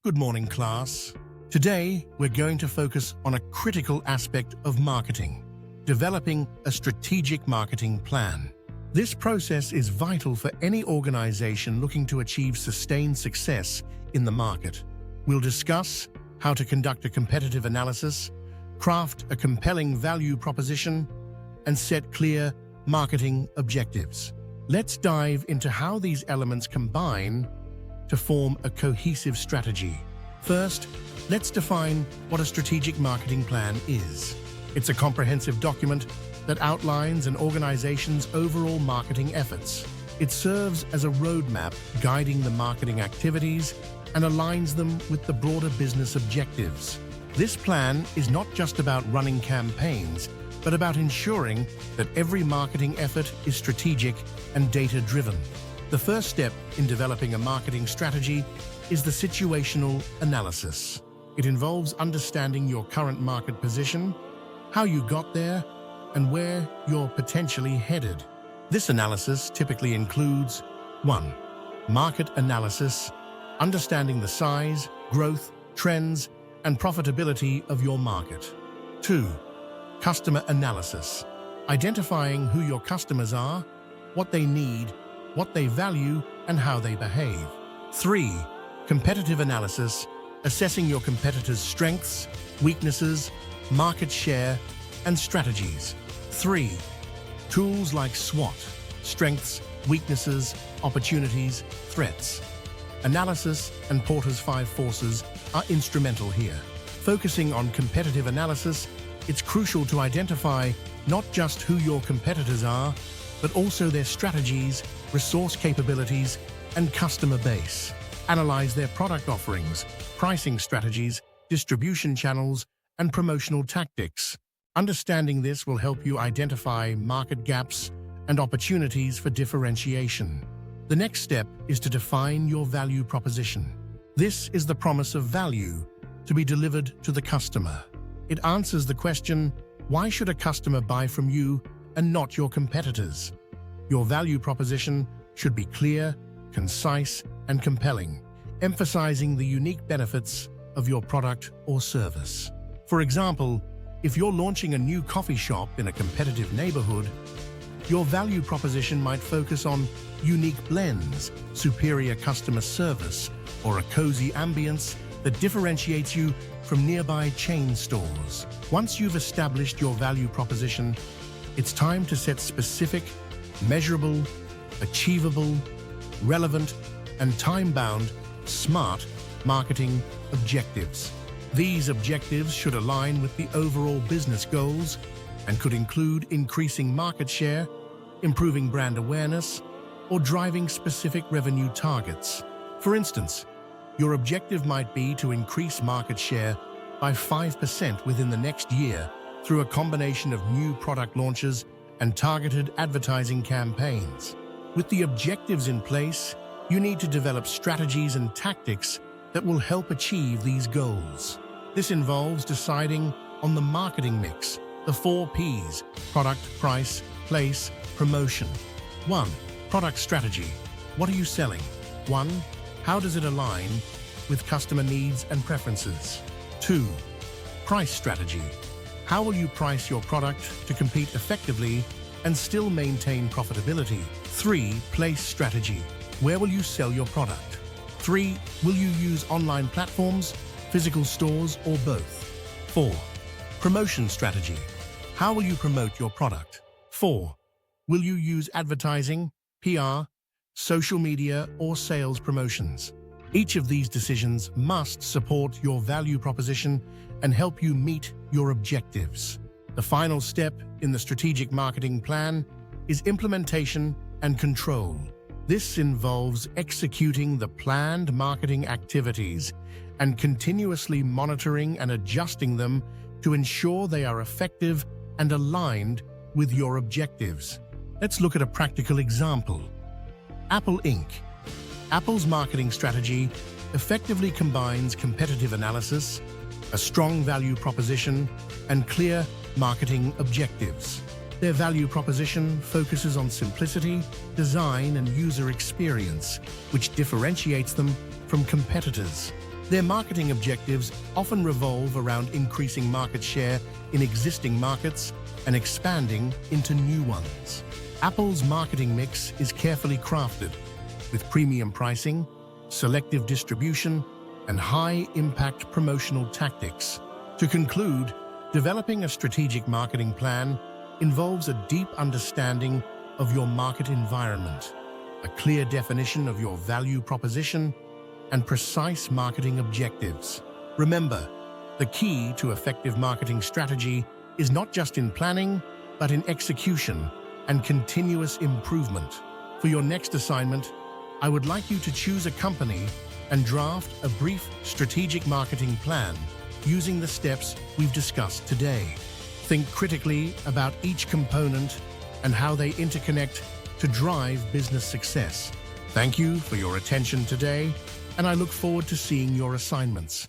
Good morning, class. Today, we're going to focus on a critical aspect of marketing, developing a strategic marketing plan. This process is vital for any organization looking to achieve sustained success in the market. We'll discuss how to conduct a competitive analysis, craft a compelling value proposition, and set clear marketing objectives. Let's dive into how these elements combine to form a cohesive strategy. First, let's define what a strategic marketing plan is. It's a comprehensive document that outlines an organization's overall marketing efforts. It serves as a roadmap guiding the marketing activities and aligns them with the broader business objectives. This plan is not just about running campaigns, but about ensuring that every marketing effort is strategic and data-driven. The first step in developing a marketing strategy is the situational analysis. It involves understanding your current market position, how you got there, and where you're potentially headed. This analysis typically includes 1. Market analysis, understanding the size, growth, trends, and profitability of your market. 2. Customer analysis, identifying who your customers are, what they need, what they value, and how they behave. 3. Competitive analysis, assessing your competitors' strengths, weaknesses, market share, and strategies. 3. Tools like SWOT, strengths, weaknesses, opportunities, threats. Analysis and Porter's 5 forces are instrumental here. Focusing on competitive analysis, it's crucial to identify not just who your competitors are, but also their strategies, resource capabilities, and customer base. Analyze their product offerings, pricing strategies, distribution channels, and promotional tactics. Understanding this will help you identify market gaps and opportunities for differentiation. The next step is to define your value proposition. This is the promise of value to be delivered to the customer. It answers the question, why should a customer buy from you and not your competitors? Your value proposition should be clear, concise, and compelling, emphasizing the unique benefits of your product or service. For example, if you're launching a new coffee shop in a competitive neighborhood, your value proposition might focus on unique blends, superior customer service, or a cozy ambience that differentiates you from nearby chain stores. Once you've established your value proposition, it's time to set specific, measurable, achievable, relevant, and time-bound, smart marketing objectives. These objectives should align with the overall business goals and could include increasing market share, improving brand awareness, or driving specific revenue targets. For instance, your objective might be to increase market share by 5% within the next year through a combination of new product launches and targeted advertising campaigns. With the objectives in place, you need to develop strategies and tactics that will help achieve these goals. This involves deciding on the marketing mix, the 4 Ps: product, price, place, promotion. 1. Product strategy. What are you selling? 1. How does it align with customer needs and preferences? 2. Price strategy. How will you price your product to compete effectively and still maintain profitability? 3. Place strategy. Where will you sell your product? 3. Will you use online platforms, physical stores, or both? 4. Promotion strategy. How will you promote your product? 4. Will you use advertising, PR, social media, or sales promotions? Each of these decisions must support your value proposition and help you meet your objectives. The final step in the strategic marketing plan is implementation and control. This involves executing the planned marketing activities and continuously monitoring and adjusting them to ensure they are effective and aligned with your objectives. Let's look at a practical example. Apple Inc. Apple's marketing strategy effectively combines competitive analysis, a strong value proposition, and clear marketing objectives. Their value proposition focuses on simplicity, design, and user experience, which differentiates them from competitors. Their marketing objectives often revolve around increasing market share in existing markets and expanding into new ones. Apple's marketing mix is carefully crafted, with premium pricing, selective distribution, and high-impact promotional tactics. To conclude, developing a strategic marketing plan involves a deep understanding of your market environment, a clear definition of your value proposition, and precise marketing objectives. Remember, the key to effective marketing strategy is not just in planning, but in execution and continuous improvement. For your next assignment, I would like you to choose a company and draft a brief strategic marketing plan using the steps we've discussed today. Think critically about each component and how they interconnect to drive business success. Thank you for your attention today, and I look forward to seeing your assignments.